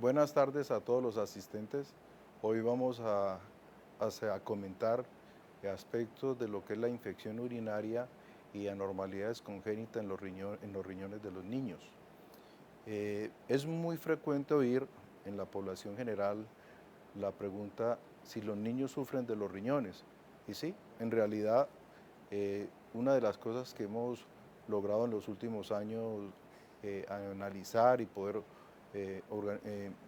Buenas tardes a todos los asistentes. Hoy vamos a comentar aspectos de lo que es la infección urinaria y anormalidades congénitas en en los riñones de los niños. Es muy frecuente oír en la población general la pregunta si los niños sufren de los riñones. Y sí, en realidad, una de las cosas que hemos logrado en los últimos años analizar y poder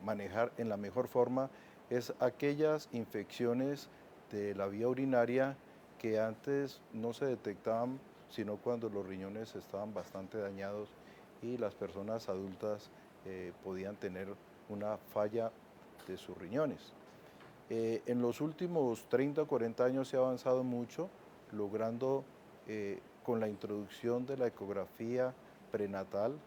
manejar en la mejor forma es aquellas infecciones de la vía urinaria que antes no se detectaban, sino cuando los riñones estaban bastante dañados y las personas adultas podían tener una falla de sus riñones. En los últimos 30 o 40 años se ha avanzado mucho, logrando con la introducción de la ecografía prenatal,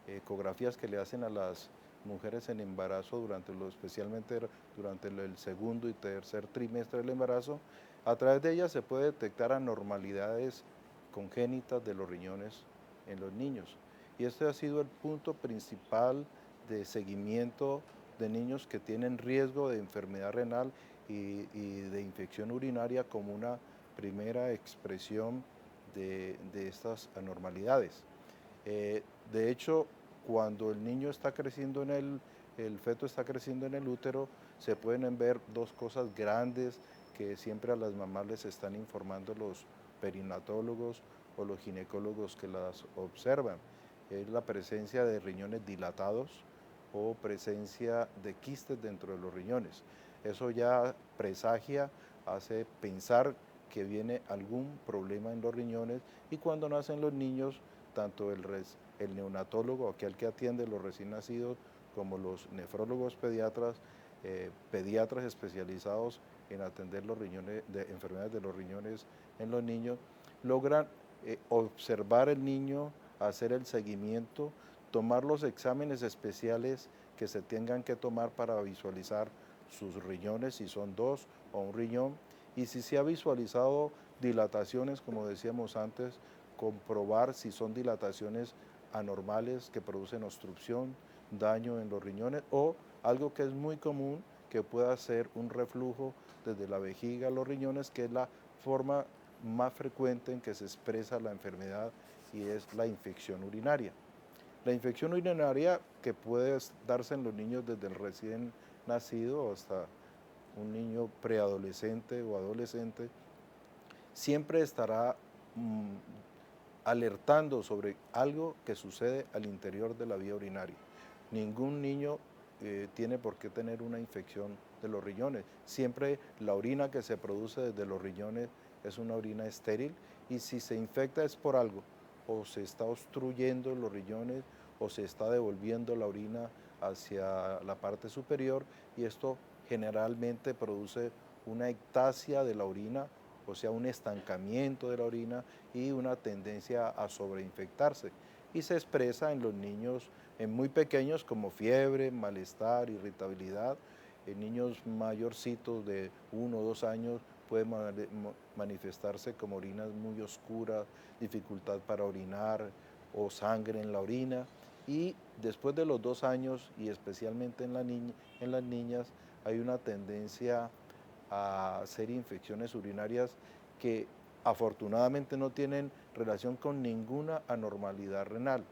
ecografías que le hacen a las mujeres en embarazo especialmente durante el segundo y tercer trimestre del embarazo. A través de ellas se puede detectar anormalidades congénitas de los riñones en los niños. Y este ha sido el punto principal de seguimiento de niños que tienen riesgo de enfermedad renal y de infección urinaria como una primera expresión de estas anormalidades. De hecho, cuando el niño está creciendo el feto está creciendo en el útero, se pueden ver dos cosas grandes que siempre a las mamás les están informando los perinatólogos o los ginecólogos que las observan. Es la presencia de riñones dilatados o presencia de quistes dentro de los riñones. Eso ya presagia, hace pensar que viene algún problema en los riñones y cuando nacen los niños, tanto el neonatólogo, aquel que atiende los recién nacidos, como los nefrólogos pediatras, pediatras especializados en atender los riñones, de enfermedades de los riñones en los niños, logran observar el niño, hacer el seguimiento, tomar los exámenes especiales que se tengan que tomar para visualizar sus riñones, si son dos o un riñón, y si se ha visualizado dilataciones, como decíamos antes, comprobar si son dilataciones anormales que producen obstrucción, daño en los riñones o algo que es muy común que pueda ser un reflujo desde la vejiga a los riñones, que es la forma más frecuente en que se expresa la enfermedad y es la infección urinaria. La infección urinaria que puede darse en los niños desde el recién nacido hasta un niño preadolescente o adolescente, siempre estará alertando sobre algo que sucede al interior de la vía urinaria. Ningún niño tiene por qué tener una infección de los riñones. Siempre la orina que se produce desde los riñones es una orina estéril y si se infecta es por algo, o se está obstruyendo los riñones o se está devolviendo la orina hacia la parte superior y esto generalmente produce una ectasia de la orina, o sea, un estancamiento de la orina y una tendencia a sobreinfectarse. Y se expresa en los niños en muy pequeños como fiebre, malestar, irritabilidad. En niños mayorcitos de 1 o 2 años puede manifestarse como orinas muy oscuras, dificultad para orinar o sangre en la orina. Y después de los 2 años, y especialmente en las niñas, hay una tendencia a hacer infecciones urinarias que afortunadamente no tienen relación con ninguna anormalidad renal.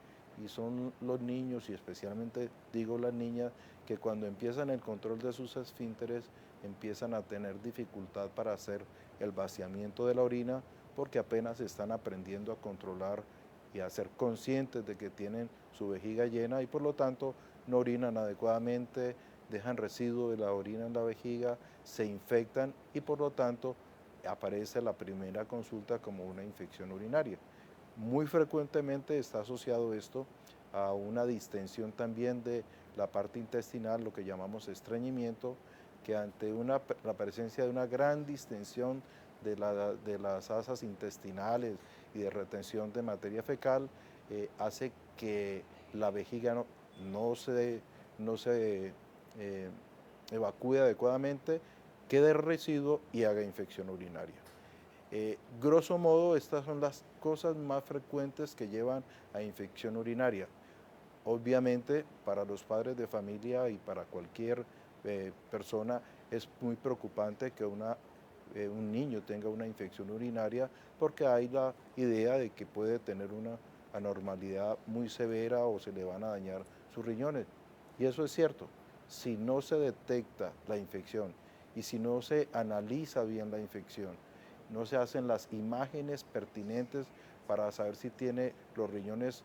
Y son los niños, y especialmente digo las niñas, que cuando empiezan el control de sus esfínteres empiezan a tener dificultad para hacer el vaciamiento de la orina porque apenas están aprendiendo a controlar y a ser conscientes de que tienen su vejiga llena y por lo tanto no orinan adecuadamente, dejan residuo de la orina en la vejiga, se infectan y por lo tanto aparece la primera consulta como una infección urinaria. Muy frecuentemente está asociado esto a una distensión también de la parte intestinal, lo que llamamos estreñimiento, que ante la presencia de una gran distensión de las asas intestinales y de retención de materia fecal, hace que la vejiga no se eh, evacúe adecuadamente, quede residuo y haga infección urinaria. Grosso modo, estas son las cosas más frecuentes que llevan a infección urinaria. Obviamente, para los padres de familia y para cualquier persona es muy preocupante que un niño tenga una infección urinaria porque hay la idea de que puede tener una anormalidad muy severa o se le van a dañar sus riñones. Y eso es cierto. Si no se detecta la infección y si no se analiza bien la infección, no se hacen las imágenes pertinentes para saber si tiene los riñones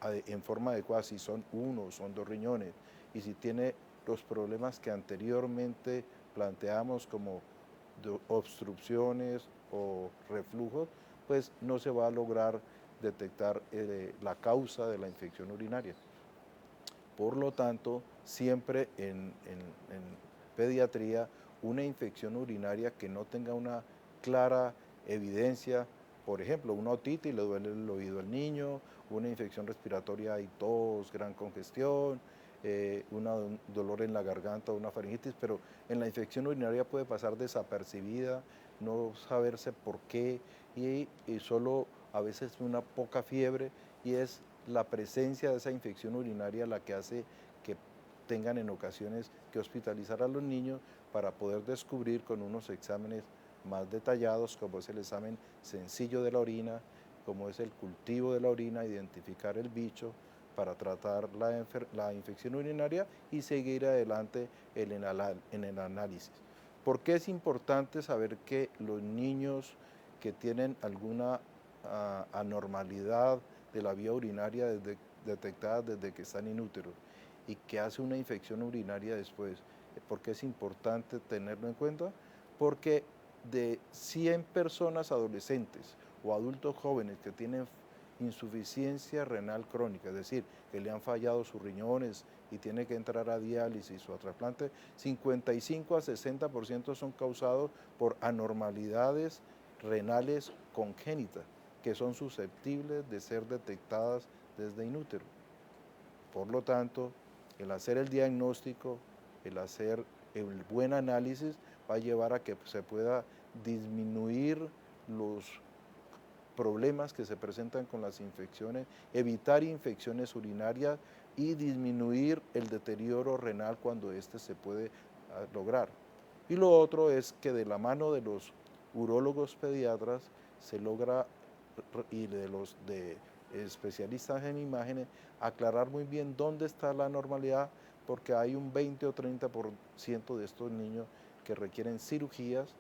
en forma adecuada, si son uno o son dos riñones, y si tiene los problemas que anteriormente planteamos como de obstrucciones o reflujos, pues no se va a lograr detectar la causa de la infección urinaria. Por lo tanto, siempre en pediatría, una infección urinaria que no tenga una clara evidencia, por ejemplo, una otitis, le duele el oído al niño, una infección respiratoria y tos, gran congestión, un dolor en la garganta, una faringitis, pero en la infección urinaria puede pasar desapercibida, no saberse por qué y solo a veces una poca fiebre y es la presencia de esa infección urinaria la que hace que tengan en ocasiones que hospitalizar a los niños para poder descubrir con unos exámenes más detallados, como es el examen sencillo de la orina, como es el cultivo de la orina, identificar el bicho para tratar la infección urinaria y seguir adelante en el análisis. ¿Por qué es importante saber que los niños que tienen alguna anormalidad de la vía urinaria detectada desde que están in útero y que hace una infección urinaria después? ¿Por qué es importante tenerlo en cuenta? Porque de 100 personas adolescentes o adultos jóvenes que tienen insuficiencia renal crónica, es decir, que le han fallado sus riñones y tiene que entrar a diálisis o a trasplante, 55 a 60% son causados por anormalidades renales congénitas que son susceptibles de ser detectadas desde in útero. Por lo tanto, el hacer el diagnóstico, el hacer el buen análisis va a llevar a que se pueda disminuir los problemas que se presentan con las infecciones, evitar infecciones urinarias y disminuir el deterioro renal cuando éste se puede lograr. Y lo otro es que de la mano de los urólogos pediatras se logra y de los especialistas en imágenes aclarar muy bien dónde está la normalidad porque hay un 20 o 30% de estos niños que requieren cirugías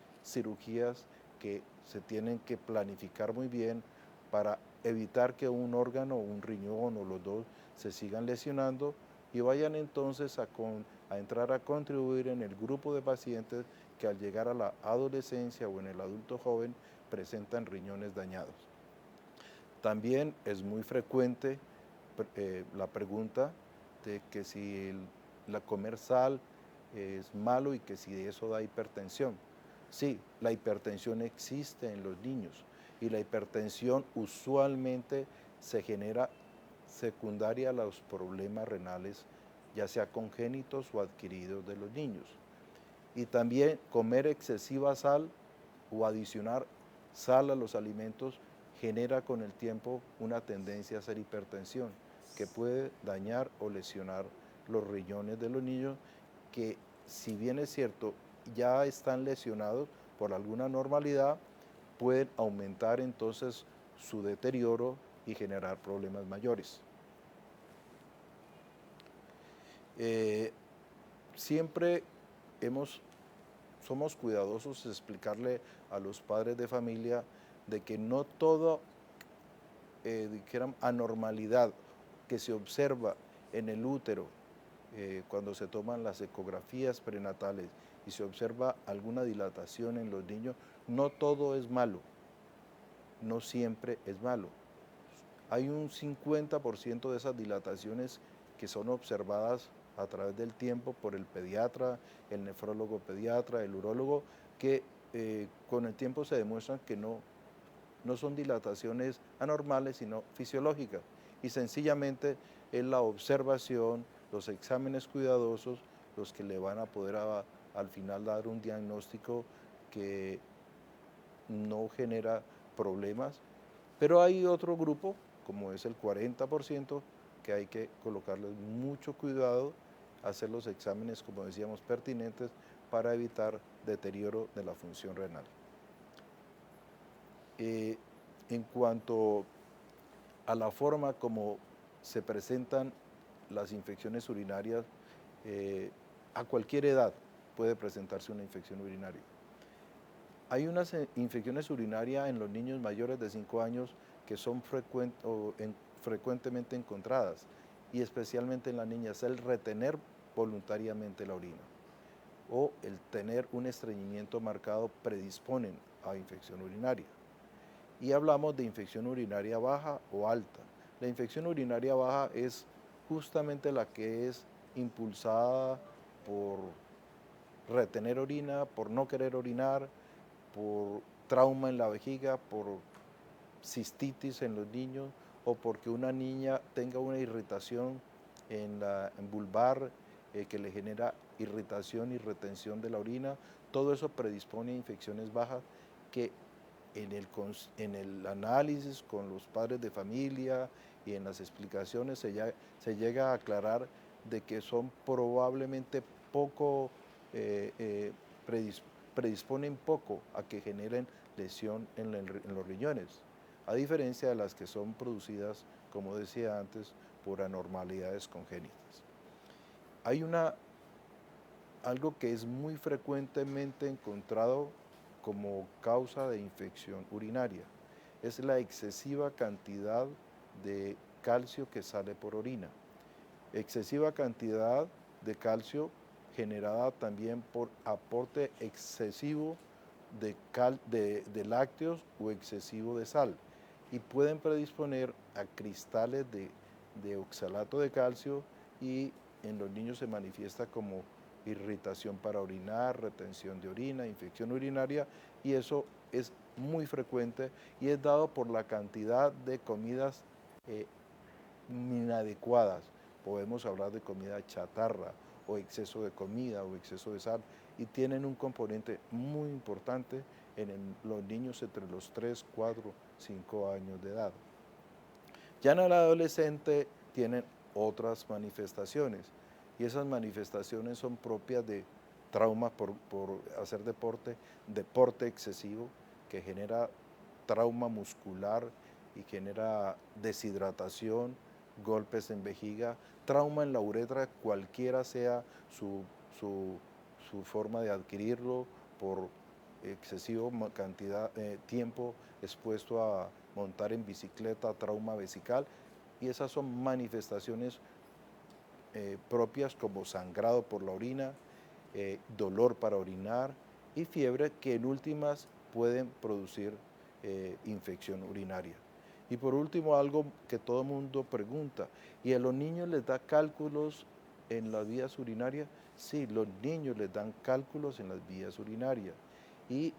que se tienen que planificar muy bien para evitar que un órgano, un riñón o los dos se sigan lesionando y vayan entonces a entrar a contribuir en el grupo de pacientes que al llegar a la adolescencia o en el adulto joven presentan riñones dañados. También es muy frecuente la pregunta de que si la comer sal es malo y que si eso da hipertensión. Sí, la hipertensión existe en los niños y la hipertensión usualmente se genera secundaria a los problemas renales, ya sea congénitos o adquiridos de los niños. Y también comer excesiva sal o adicionar sal a los alimentos genera con el tiempo una tendencia a hacer hipertensión que puede dañar o lesionar los riñones de los niños que, si bien es cierto, ya están lesionados por alguna normalidad, pueden aumentar entonces su deterioro y generar problemas mayores. Siempre somos cuidadosos de explicarle a los padres de familia de que no toda anormalidad que se observa en el útero cuando se toman las ecografías prenatales y se observa alguna dilatación en los niños, no todo es malo, no siempre es malo. Hay un 50% de esas dilataciones que son observadas a través del tiempo por el pediatra, el nefrólogo pediatra, el urólogo, que con el tiempo se demuestran que no son dilataciones anormales, sino fisiológicas. Y sencillamente es la observación, los exámenes cuidadosos, los que le van a poder al final dar un diagnóstico que no genera problemas. Pero hay otro grupo, como es el 40%, que hay que colocarles mucho cuidado, hacer los exámenes, como decíamos, pertinentes para evitar deterioro de la función renal. En cuanto a la forma como se presentan las infecciones urinarias, a cualquier edad puede presentarse una infección urinaria. Hay unas infecciones urinarias en los niños mayores de 5 años que son frecuentemente encontradas, y especialmente en las niñas, el retener voluntariamente la orina o el tener un estreñimiento marcado predisponen a infección urinaria. Y hablamos de infección urinaria baja o alta. La infección urinaria baja es justamente la que es impulsada por retener orina, por no querer orinar, por trauma en la vejiga, por cistitis en los niños, o porque una niña tenga una irritación en vulvar que le genera irritación y retención de la orina. Todo eso predispone a infecciones bajas que en el análisis con los padres de familia y en las explicaciones se llega a aclarar de que son probablemente poco, predisponen poco a que generen lesión en los riñones, a diferencia de las que son producidas, como decía antes, por anormalidades congénitas. Hay algo que es muy frecuentemente encontrado como causa de infección urinaria, es la excesiva cantidad de calcio que sale por orina. Excesiva cantidad de calcio generada también por aporte excesivo de lácteos o excesivo de sal, y pueden predisponer a cristales de oxalato de calcio, y en los niños se manifiesta como irritación para orinar, retención de orina, infección urinaria, y eso es muy frecuente y es dado por la cantidad de comidas inadecuadas. Podemos hablar de comida chatarra o exceso de comida o exceso de sal, y tienen un componente muy importante en los niños entre los 3, 4, 5 años de edad. Ya en el adolescente tienen otras manifestaciones, y esas manifestaciones son propias de traumas por hacer deporte excesivo, que genera trauma muscular y genera deshidratación, golpes en vejiga, trauma en la uretra, cualquiera sea su forma de adquirirlo, por excesivo tiempo expuesto a montar en bicicleta, trauma vesical, y esas son manifestaciones propias como sangrado por la orina, dolor para orinar y fiebre, que en últimas pueden producir infección urinaria. Y por último, algo que todo el mundo pregunta, ¿y a los niños les da cálculos en las vías urinarias? Sí, los niños les dan cálculos en las vías urinarias, y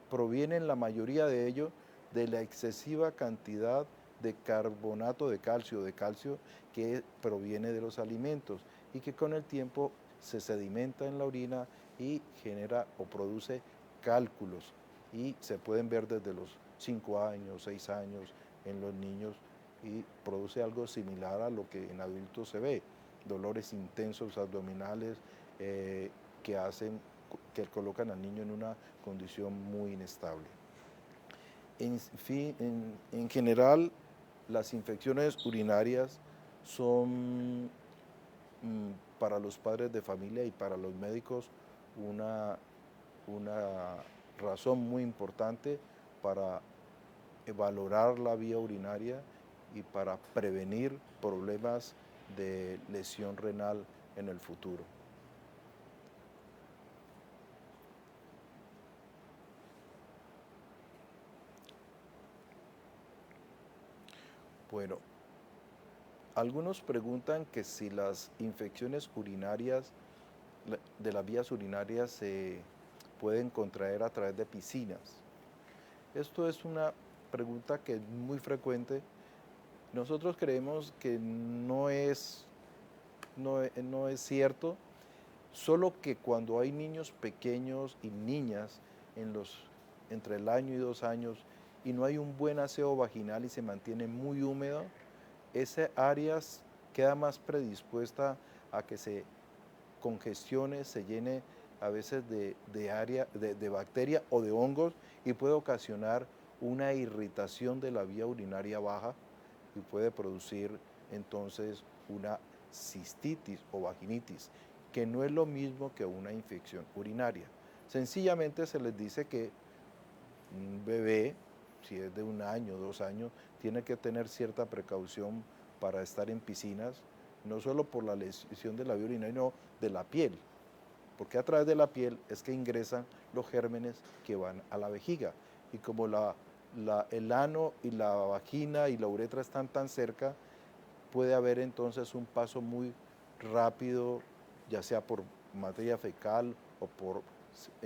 provienen la mayoría de ellos de la excesiva cantidad de carbonato de calcio que proviene de los alimentos, y que con el tiempo se sedimenta en la orina y genera o produce cálculos, y se pueden ver desde los 5 años, 6 años en los niños, y produce algo similar a lo que en adultos se ve, dolores intensos abdominales que colocan al niño en una condición muy inestable. En general, las infecciones urinarias son para los padres de familia y para los médicos una razón muy importante para valorar la vía urinaria y para prevenir problemas de lesión renal en el futuro. Bueno, algunos preguntan que si las infecciones urinarias de las vías urinarias se pueden contraer a través de piscinas. Esto es una pregunta que es muy frecuente. Nosotros creemos que no es cierto, solo que cuando hay niños pequeños y niñas entre el año y 2 años y no hay un buen aseo vaginal y se mantiene muy húmedo, esas áreas queda más predispuesta a que se congestione, se llene a veces de bacteria o de hongos y puede ocasionar una irritación de la vía urinaria baja y puede producir entonces una cistitis o vaginitis, que no es lo mismo que una infección urinaria. Sencillamente se les dice que un bebé, si es de 1 año, 2 años, tiene que tener cierta precaución para estar en piscinas, no solo por la lesión de la vía urinaria, sino de la piel, porque a través de la piel es que ingresan los gérmenes que van a la vejiga. Y como el ano y la vagina y la uretra están tan cerca, puede haber entonces un paso muy rápido, ya sea por materia fecal o por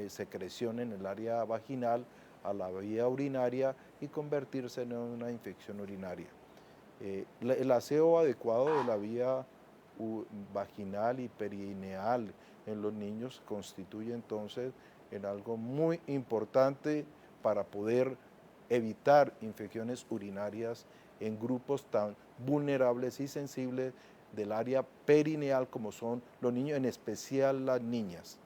secreción en el área vaginal a la vía urinaria y convertirse en una infección urinaria. El aseo adecuado de la vía vaginal y perineal en los niños constituye entonces en algo muy importante para poder evitar infecciones urinarias en grupos tan vulnerables y sensibles del área perineal como son los niños, en especial las niñas,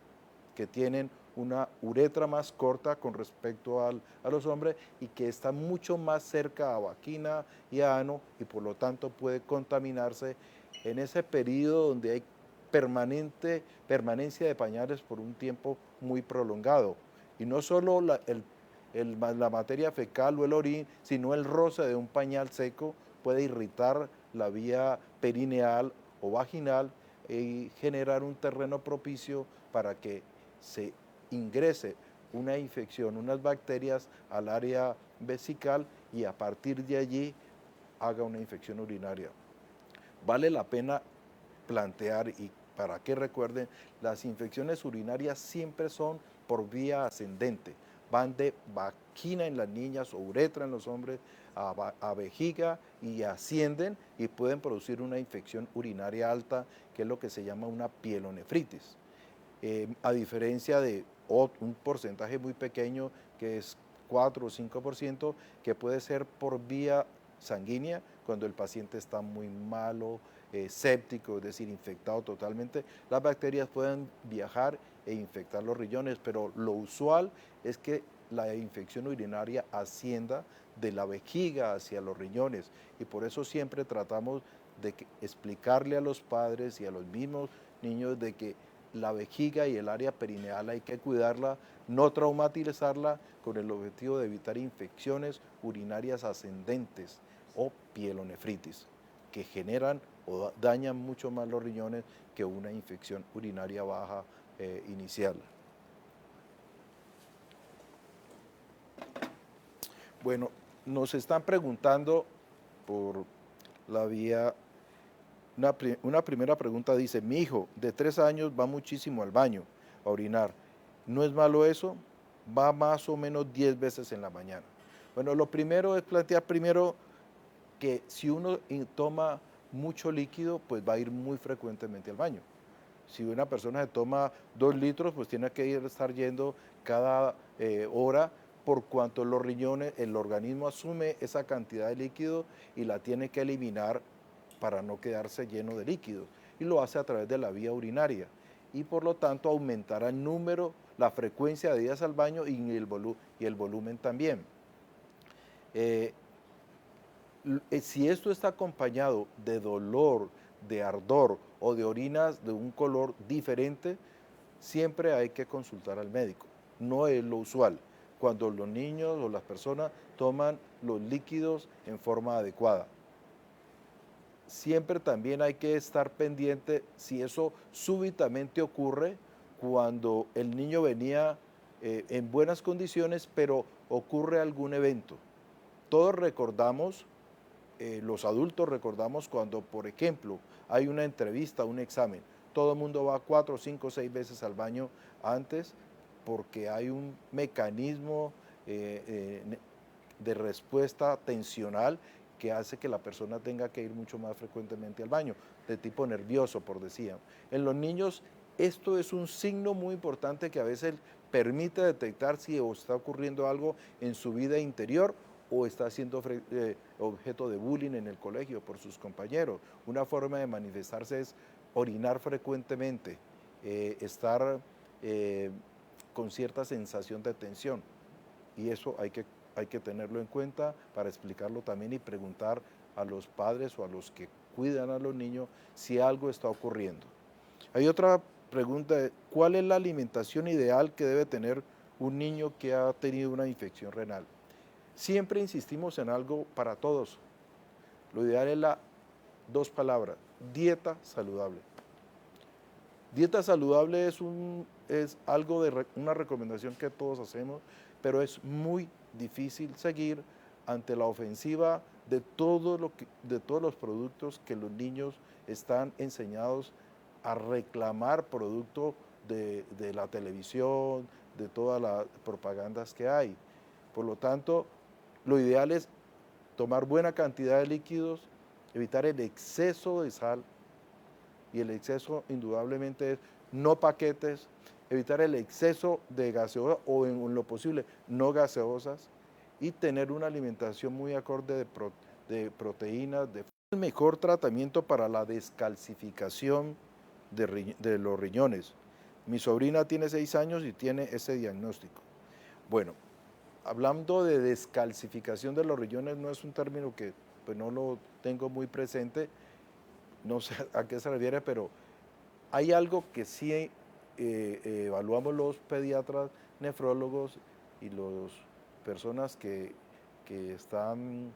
que tienen una uretra más corta con respecto a los hombres y que está mucho más cerca a vagina y a ano y por lo tanto puede contaminarse en ese periodo donde hay permanencia de pañales por un tiempo muy prolongado. Y no solo la materia fecal o el orín, sino el roce de un pañal seco puede irritar la vía perineal o vaginal y generar un terreno propicio para que se ingrese una infección, unas bacterias al área vesical y a partir de allí haga una infección urinaria. Vale la pena plantear y para que recuerden, las infecciones urinarias siempre son por vía ascendente. Van de vagina en las niñas o uretra en los hombres a vejiga y ascienden y pueden producir una infección urinaria alta, que es lo que se llama una pielonefritis. A diferencia de un porcentaje muy pequeño que es 4 o 5%, que puede ser por vía sanguínea cuando el paciente está muy malo, séptico, es decir, infectado totalmente. Las bacterias pueden viajar e infectar los riñones, pero lo usual es que la infección urinaria ascienda de la vejiga hacia los riñones y por eso siempre tratamos de explicarle a los padres y a los mismos niños de que la vejiga y el área perineal hay que cuidarla, no traumatizarla con el objetivo de evitar infecciones urinarias ascendentes o pielonefritis, que generan o dañan mucho más los riñones que una infección urinaria baja inicial. Bueno, nos están preguntando por la vía. Una primera pregunta dice, mi hijo de 3 años va muchísimo al baño a orinar. ¿No es malo eso? Va más o menos 10 veces en la mañana. Bueno, lo primero es plantear primero que si uno toma mucho líquido, pues va a ir muy frecuentemente al baño. Si una persona se toma 2 litros, pues tiene que estar yendo cada hora por cuanto los riñones, el organismo asume esa cantidad de líquido y la tiene que eliminar para no quedarse lleno de líquidos y lo hace a través de la vía urinaria y por lo tanto aumentará el número, la frecuencia de días al baño y el volumen también. Si esto está acompañado de dolor, de ardor o de orinas de un color diferente, siempre hay que consultar al médico. No es lo usual cuando los niños o las personas toman los líquidos en forma adecuada. Siempre también hay que estar pendiente si eso súbitamente ocurre cuando el niño venía en buenas condiciones, pero ocurre algún evento. Todos recordamos, los adultos recordamos cuando, por ejemplo, hay una entrevista, un examen, todo el mundo va 4, 5, 6 veces al baño antes porque hay un mecanismo de respuesta tensional que hace que la persona tenga que ir mucho más frecuentemente al baño, de tipo nervioso, por decir. En los niños, esto es un signo muy importante que a veces permite detectar si está ocurriendo algo en su vida interior o está siendo objeto de bullying en el colegio por sus compañeros. Una forma de manifestarse es orinar frecuentemente, estar con cierta sensación de tensión, y eso hay que tenerlo en cuenta para explicarlo también y preguntar a los padres o a los que cuidan a los niños si algo está ocurriendo. Hay otra pregunta, ¿cuál es la alimentación ideal que debe tener un niño que ha tenido una infección renal? Siempre insistimos en algo para todos. Lo ideal es dos palabras, dieta saludable. Dieta saludable es algo una recomendación que todos hacemos, pero es muy difícil seguir ante la ofensiva de de todos los productos que los niños están enseñados a reclamar producto de la televisión, de todas las propagandas que hay. Por lo tanto, lo ideal es tomar buena cantidad de líquidos, evitar el exceso de sal, y el exceso indudablemente es no paquetes, evitar el exceso de gaseosa o en lo posible no gaseosas, y tener una alimentación muy acorde de proteínas. El mejor tratamiento para la descalcificación de los riñones. Mi sobrina tiene 6 años y tiene ese diagnóstico. Bueno, hablando de descalcificación de los riñones, no es un término que pues, no lo tengo muy presente, no sé a qué se refiere, pero hay algo que sí evaluamos los pediatras, nefrólogos y las personas que están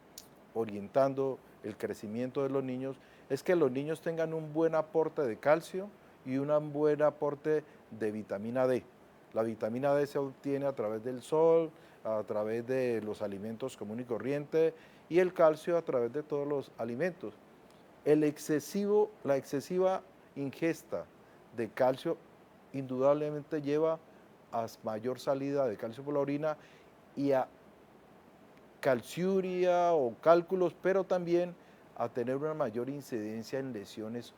orientando el crecimiento de los niños, es que los niños tengan un buen aporte de calcio y un buen aporte de vitamina D. La vitamina D se obtiene a través del sol, a través de los alimentos común y corriente, y el calcio a través de todos los alimentos. La excesiva ingesta de calcio indudablemente lleva a mayor salida de calcio por la orina y a calciuria o cálculos, pero también a tener una mayor incidencia en lesiones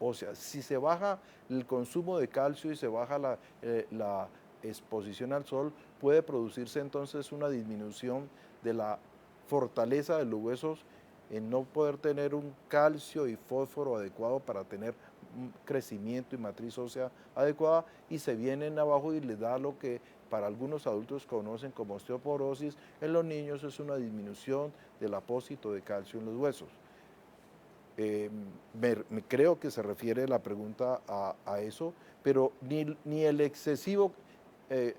óseas. Si se baja el consumo de calcio y se baja la exposición al sol, puede producirse entonces una disminución de la fortaleza de los huesos, en no poder tener un calcio y fósforo adecuado para tener un crecimiento y matriz ósea adecuada, y se vienen abajo y les da lo que para algunos adultos conocen como osteoporosis. En los niños es una disminución del apósito de calcio en los huesos. Creo que se refiere la pregunta a eso, pero ni el excesivo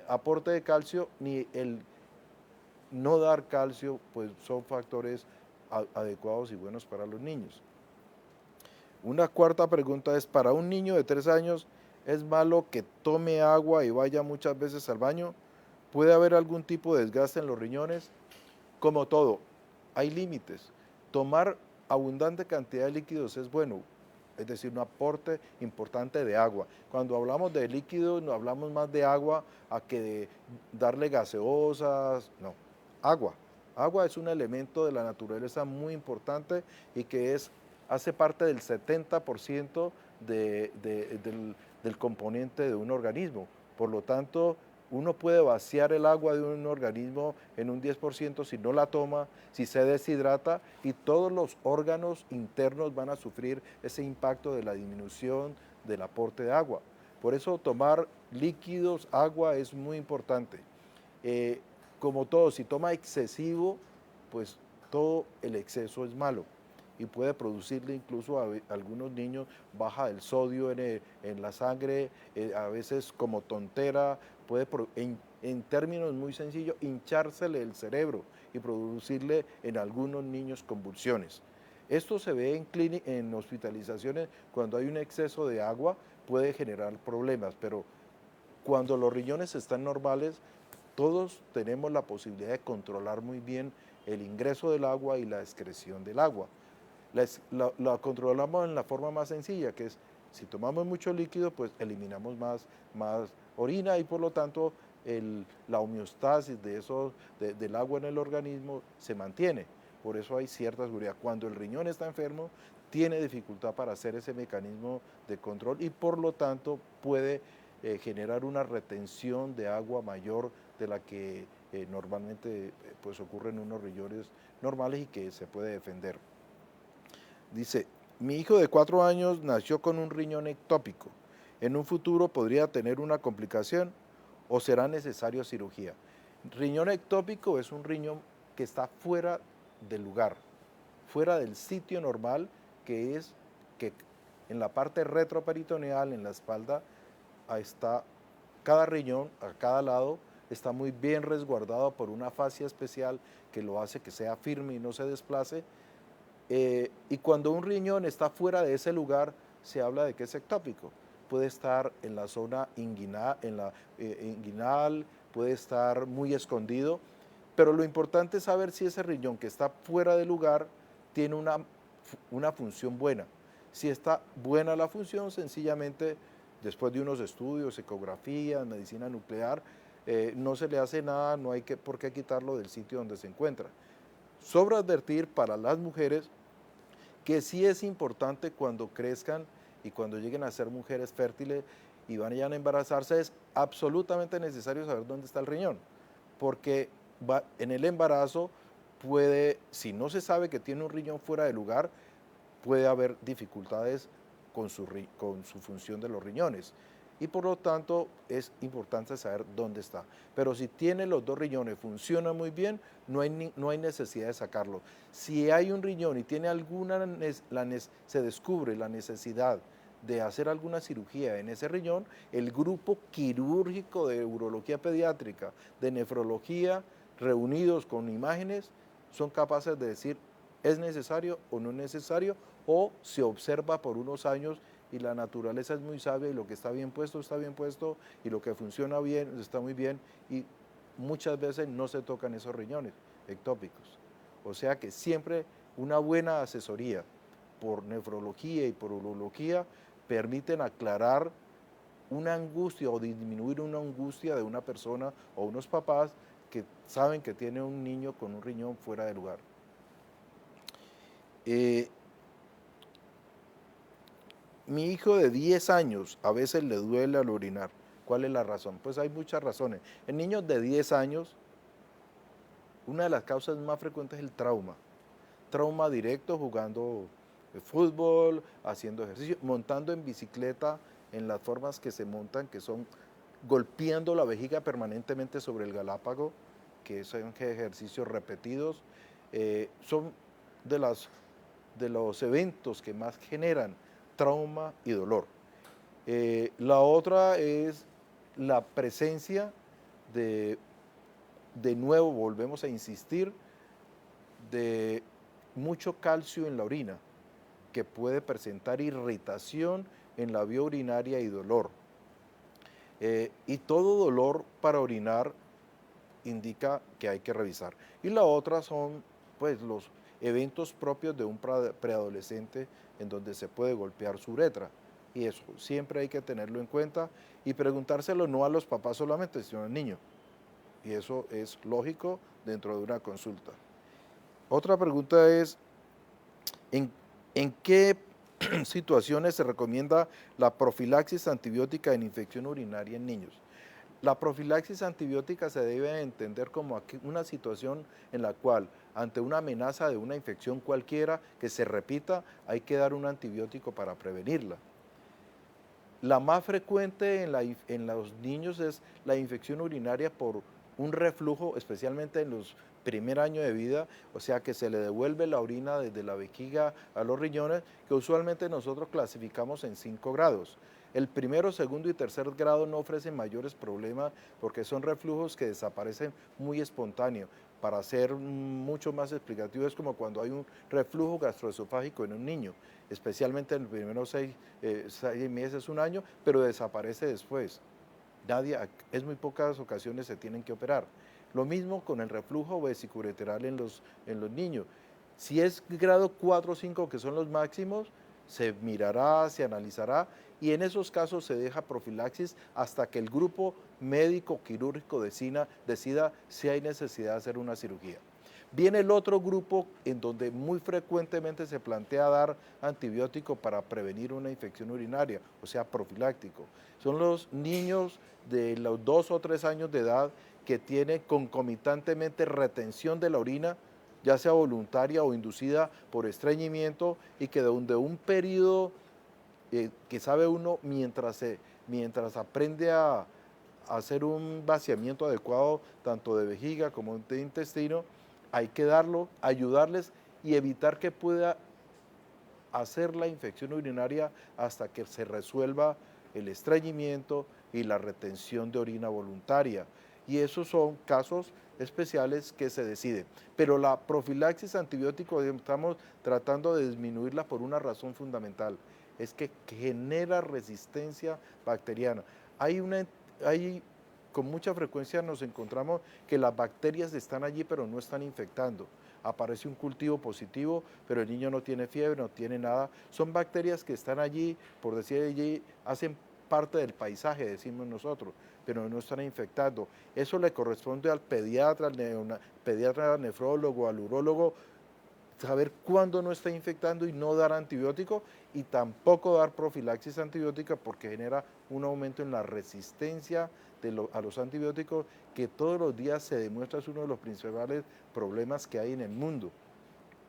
aporte de calcio ni el no dar calcio pues son factores adecuados y buenos para los niños. Una cuarta pregunta es, ¿para un niño de 3 años es malo que tome agua y vaya muchas veces al baño? ¿Puede haber algún tipo de desgaste en los riñones? Como todo, hay límites. Tomar abundante cantidad de líquidos es bueno, es decir, un aporte importante de agua. Cuando hablamos de líquidos, no hablamos más de agua a que de darle gaseosas, no, agua. Agua es un elemento de la naturaleza muy importante y que hace parte del 70% del componente de un organismo. Por lo tanto, uno puede vaciar el agua de un organismo en un 10% si no la toma, si se deshidrata, y todos los órganos internos van a sufrir ese impacto de la disminución del aporte de agua. Por eso tomar líquidos, agua es muy importante. Como todo, si toma excesivo, pues todo el exceso es malo y puede producirle incluso a algunos niños baja del sodio en la sangre, a veces como tontera, puede en términos muy sencillos hinchársele el cerebro y producirle en algunos niños convulsiones. Esto se ve en hospitalizaciones cuando hay un exceso de agua, puede generar problemas, pero cuando los riñones están normales, todos tenemos la posibilidad de controlar muy bien el ingreso del agua y la excreción del agua. La controlamos en la forma más sencilla, que es si tomamos mucho líquido, pues eliminamos más orina y por lo tanto la homeostasis del agua en el organismo se mantiene. Por eso hay cierta seguridad. Cuando el riñón está enfermo, tiene dificultad para hacer ese mecanismo de control y por lo tanto puede generar una retención de agua mayor de la que normalmente pues ocurren unos riñones normales y que se puede defender. Dice, mi hijo de 4 años nació con un riñón ectópico. ¿En un futuro podría tener una complicación o será necesario cirugía? Riñón ectópico es un riñón que está fuera del lugar, fuera del sitio normal, que es que en la parte retroperitoneal, en la espalda, ahí está cada riñón, a cada lado, está muy bien resguardado por una fascia especial que lo hace que sea firme y no se desplace. Y cuando un riñón está fuera de ese lugar, se habla de que es ectópico. Puede estar en la zona inguinal, inguinal, puede estar muy escondido, pero lo importante es saber si ese riñón que está fuera del lugar tiene una función buena. Si está buena la función, sencillamente, después de unos estudios, ecografía, medicina nuclear, no se le hace nada, no hay por qué quitarlo del sitio donde se encuentra. Sobra advertir para las mujeres que sí es importante cuando crezcan y cuando lleguen a ser mujeres fértiles y vayan a embarazarse, es absolutamente necesario saber dónde está el riñón, porque en el embarazo puede, si no se sabe que tiene un riñón fuera de lugar, puede haber dificultades con su función de los riñones. Y por lo tanto es importante saber dónde está. Pero si tiene los 2 riñones, funciona muy bien, no hay necesidad de sacarlo. Si hay un riñón y tiene se descubre la necesidad de hacer alguna cirugía en ese riñón, el grupo quirúrgico de urología pediátrica, de nefrología, reunidos con imágenes, son capaces de decir es necesario o no es necesario, o se observa por unos años y la naturaleza es muy sabia y lo que está bien puesto y lo que funciona bien está muy bien y muchas veces no se tocan esos riñones ectópicos. O sea que siempre una buena asesoría por nefrología y por urología permiten aclarar una angustia o disminuir una angustia de una persona o unos papás que saben que tiene un niño con un riñón fuera de lugar. Mi hijo de 10 años a veces le duele al orinar. ¿Cuál es la razón? Pues hay muchas razones. En niños de 10 años, una de las causas más frecuentes es el trauma. Trauma directo jugando fútbol, haciendo ejercicio, montando en bicicleta en las formas que se montan, que son golpeando la vejiga permanentemente sobre el galápago, que son ejercicios repetidos. Son de los eventos que más generan trauma y dolor. La otra es la presencia de nuevo, volvemos a insistir, de mucho calcio en la orina, que puede presentar irritación en la vía urinaria y dolor. Y todo dolor para orinar indica que hay que revisar. Y la otra son pues los eventos propios de un preadolescente en donde se puede golpear su uretra. Y eso siempre hay que tenerlo en cuenta y preguntárselo no a los papás solamente, sino al niño. Y eso es lógico dentro de una consulta. Otra pregunta es, ¿en qué situaciones se recomienda la profilaxis antibiótica en infección urinaria en niños? La profilaxis antibiótica se debe entender como una situación en la cual, ante una amenaza de una infección cualquiera que se repita, hay que dar un antibiótico para prevenirla. La más frecuente en los niños es la infección urinaria por un reflujo, especialmente en los primer año de vida, o sea que se le devuelve la orina desde la vejiga a los riñones, que usualmente nosotros clasificamos en 5 grados. El primero, segundo y tercer grado no ofrecen mayores problemas porque son reflujos que desaparecen muy espontáneos. Para ser mucho más explicativo, es como cuando hay un reflujo gastroesofágico en un niño, especialmente en los primeros 6 meses, un año, pero desaparece después. Es muy pocas ocasiones se tienen que operar. Lo mismo con el reflujo vesicureteral en los niños. Si es grado 4 o 5, que son los máximos, se mirará, se analizará y en esos casos se deja profilaxis hasta que el grupo médico quirúrgico decida si hay necesidad de hacer una cirugía. Viene el otro grupo en donde muy frecuentemente se plantea dar antibiótico para prevenir una infección urinaria, o sea, profiláctico. Son los niños de los 2 o 3 años de edad que tienen concomitantemente retención de la orina, ya sea voluntaria o inducida por estreñimiento, y que donde un periodo que sabe uno mientras aprende a hacer un vaciamiento adecuado tanto de vejiga como de intestino, hay que darlo, ayudarles y evitar que pueda hacer la infección urinaria hasta que se resuelva el estreñimiento y la retención de orina voluntaria. Y esos son casos especiales que se deciden. Pero la profilaxis antibiótico estamos tratando de disminuirla por una razón fundamental, es que genera resistencia bacteriana. Hay una, hay, con mucha frecuencia nos encontramos que las bacterias están allí pero no están infectando. Aparece un cultivo positivo, pero el niño no tiene fiebre, no tiene nada. Son bacterias que están allí, por decir allí, hacen parte del paisaje, decimos nosotros, pero no están infectando. Eso le corresponde al pediatra, al nefrólogo, al urólogo, saber cuándo no está infectando y no dar antibiótico, y tampoco dar profilaxis antibiótica porque genera un aumento en la resistencia a los antibióticos, que todos los días se demuestra es uno de los principales problemas que hay en el mundo.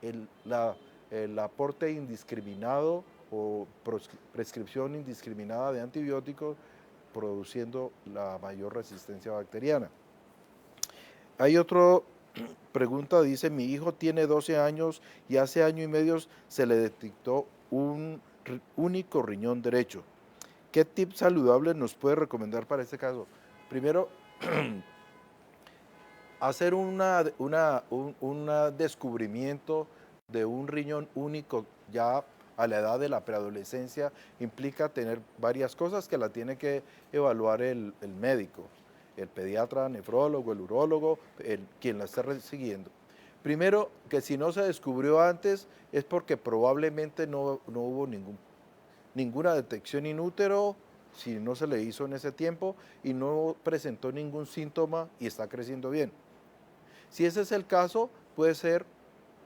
El aporte indiscriminado o prescripción indiscriminada de antibióticos produciendo la mayor resistencia bacteriana. Hay otra pregunta, dice, mi hijo tiene 12 años y hace año y medio se le detectó un único riñón derecho. ¿Qué tips saludables nos puede recomendar para este caso? Primero, hacer un descubrimiento de un riñón único ya a la edad de la preadolescencia implica tener varias cosas que la tiene que evaluar el médico, el pediatra, nefrólogo, el urólogo, quien la esté siguiendo. Primero, que si no se descubrió antes es porque probablemente no hubo ninguna detección in útero, si no se le hizo en ese tiempo y no presentó ningún síntoma y está creciendo bien. Si ese es el caso, puede ser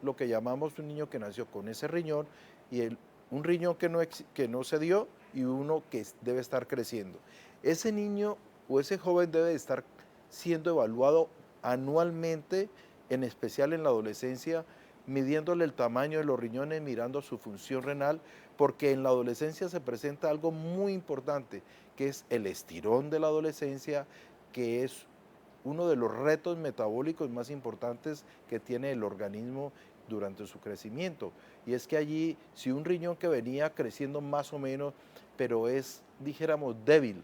lo que llamamos un niño que nació con ese riñón y un riñón que no se dio y uno que debe estar creciendo. Ese niño o ese joven debe estar siendo evaluado anualmente, en especial en la adolescencia, midiéndole el tamaño de los riñones, mirando su función renal, porque en la adolescencia se presenta algo muy importante, que es el estirón de la adolescencia, que es uno de los retos metabólicos más importantes que tiene el organismo durante su crecimiento. Y es que allí, si un riñón que venía creciendo más o menos, pero es, dijéramos, débil,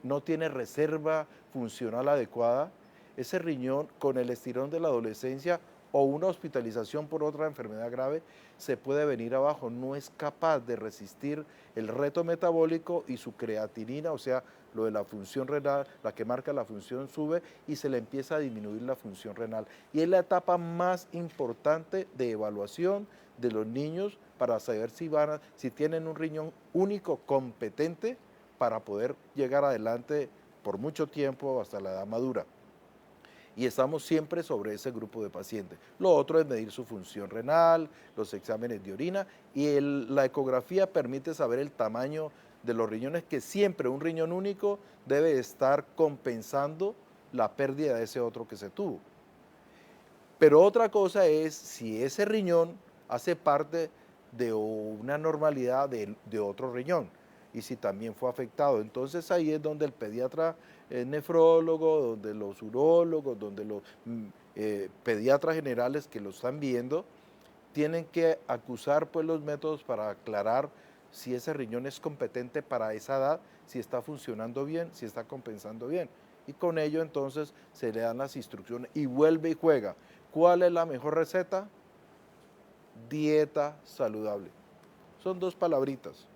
no tiene reserva funcional adecuada, ese riñón con el estirón de la adolescencia o una hospitalización por otra enfermedad grave se puede venir abajo, no es capaz de resistir el reto metabólico y su creatinina, o sea, lo de la función renal, la que marca la función sube y se le empieza a disminuir la función renal. Y es la etapa más importante de evaluación de los niños para saber si tienen un riñón único competente para poder llegar adelante por mucho tiempo hasta la edad madura. Y estamos siempre sobre ese grupo de pacientes. Lo otro es medir su función renal, los exámenes de orina, y la ecografía permite saber el tamaño de los riñones, que siempre un riñón único debe estar compensando la pérdida de ese otro que se tuvo. Pero otra cosa es si ese riñón hace parte de una normalidad de otro riñón y si también fue afectado. Entonces ahí es donde el pediatra nefrólogo, donde los urólogos, donde los pediatras generales que lo están viendo, tienen que acusar pues los métodos para aclarar si ese riñón es competente para esa edad, si está funcionando bien, si está compensando bien. Y con ello entonces se le dan las instrucciones y vuelve y juega. ¿Cuál es la mejor receta? Dieta saludable. Son 2 palabritas.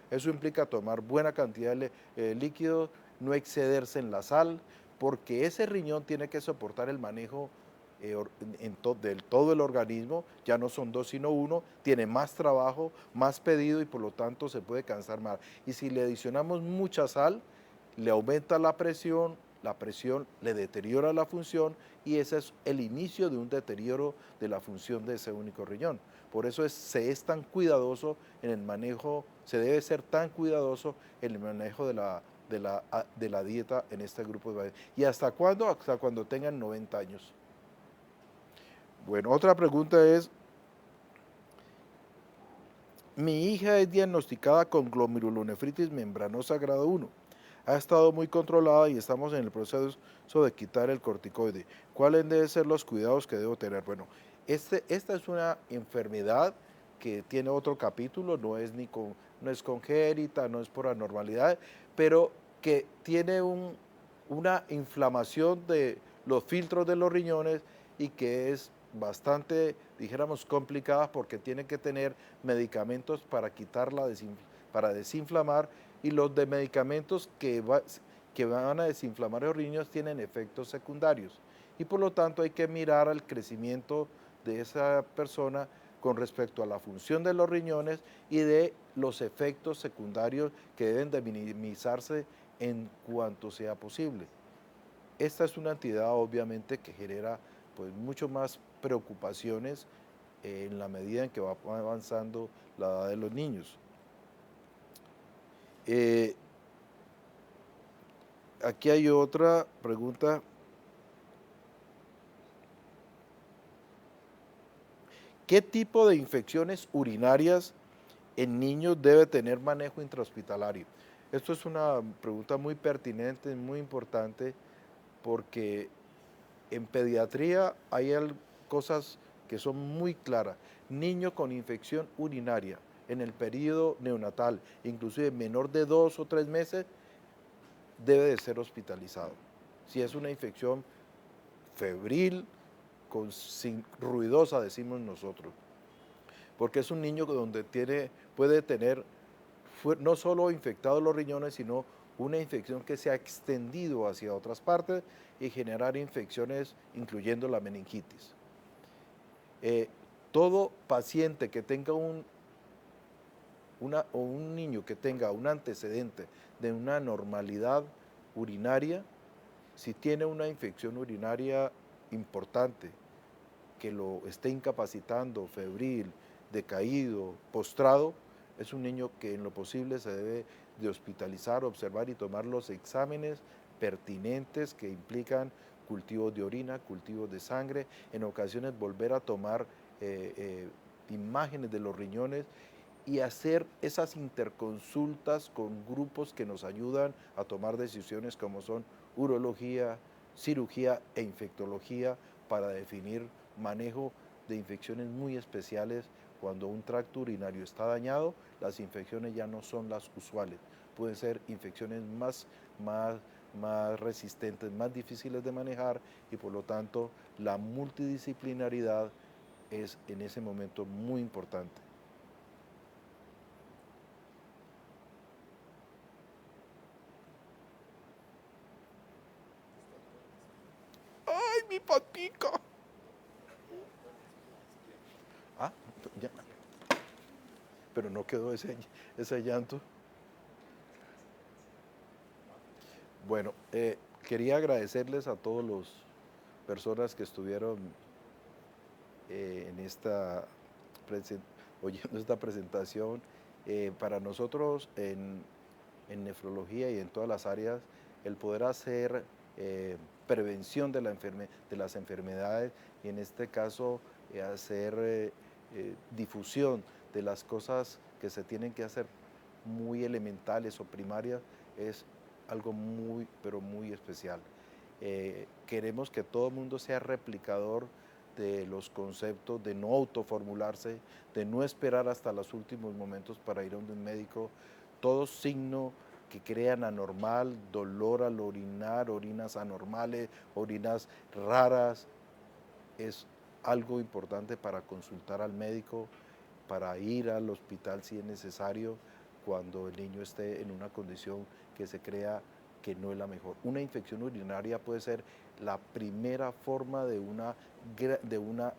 Eso implica tomar buena cantidad de líquidos, no excederse en la sal, porque ese riñón tiene que soportar el manejo del todo el organismo, ya no son 2 sino 1, tiene más trabajo, más pedido y por lo tanto se puede cansar más. Y si le adicionamos mucha sal, le aumenta la presión, la presión le deteriora la función y ese es el inicio de un deterioro de la función de ese único riñón. Por eso se es tan cuidadoso en el manejo, se debe ser tan cuidadoso en el manejo de la dieta en este grupo de pacientes. ¿Y hasta cuándo? Hasta cuando tengan 90 años. Bueno, otra pregunta es, mi hija es diagnosticada con glomerulonefritis membranosa grado 1. Ha estado muy controlada y estamos en el proceso de quitar el corticoide. ¿Cuáles deben ser los cuidados que debo tener? Bueno, esta es una enfermedad que tiene otro capítulo, no es congénita, no es por anormalidad, pero que tiene una inflamación de los filtros de los riñones y que es bastante, dijéramos, complicada porque tiene que tener medicamentos para quitarla, para desinflamar, y los de medicamentos que van a desinflamar los riñones tienen efectos secundarios. Y por lo tanto hay que mirar al crecimiento de esa persona con respecto a la función de los riñones y de los efectos secundarios que deben de minimizarse en cuanto sea posible. Esta es una entidad obviamente que genera pues mucho más preocupaciones en la medida en que va avanzando la edad de los niños. Aquí hay otra pregunta. ¿Qué tipo de infecciones urinarias en niños debe tener manejo intrahospitalario? Esto es una pregunta muy pertinente, muy importante, porque en pediatría hay cosas que son muy claras. Niño con infección urinaria en el periodo neonatal, inclusive menor de 2 o 3 meses, debe de ser hospitalizado. Si es una infección febril, ruidosa, decimos nosotros, porque es un niño donde puede tener no solo infectados los riñones, sino una infección que se ha extendido hacia otras partes y generar infecciones, incluyendo la meningitis. Todo paciente que tenga o un niño que tenga un antecedente de una anormalidad urinaria, si tiene una infección urinaria importante que lo esté incapacitando, febril, decaído, postrado, es un niño que en lo posible se debe de hospitalizar, observar y tomar los exámenes pertinentes que implican cultivos de orina, cultivos de sangre, en ocasiones volver a tomar imágenes de los riñones y hacer esas interconsultas con grupos que nos ayudan a tomar decisiones como son urología, cirugía e infectología para definir manejo de infecciones muy especiales. Cuando un tracto urinario está dañado, las infecciones ya no son las usuales. Pueden ser infecciones más resistentes, más difíciles de manejar y por lo tanto la multidisciplinaridad es en ese momento muy importante. ¡Ay, mi patica! Ah, ya. Pero no quedó ese llanto. Bueno, quería agradecerles a todas las personas que estuvieron en oyendo esta presentación. Para nosotros en nefrología y en todas las áreas, el poder hacer prevención de las enfermedades y en este caso hacer difusión de las cosas que se tienen que hacer muy elementales o primarias es algo muy, pero muy especial. Queremos que todo el mundo sea replicador de los conceptos, de no autoformularse, de no esperar hasta los últimos momentos para ir a un médico. Todo signo que crean anormal, dolor al orinar, orinas anormales, orinas raras, es algo importante para consultar al médico, para ir al hospital si es necesario, cuando el niño esté en una condición que se crea que no es la mejor. Una infección urinaria puede ser la primera forma de una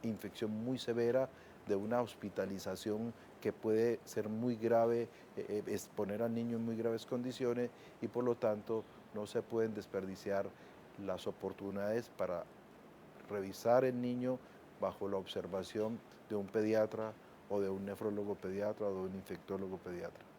infección muy severa, de una hospitalización que puede ser muy grave, exponer al niño en muy graves condiciones y por lo tanto no se pueden desperdiciar las oportunidades para revisar el niño bajo la observación de un pediatra o de un nefrólogo pediatra o de un infectólogo pediatra.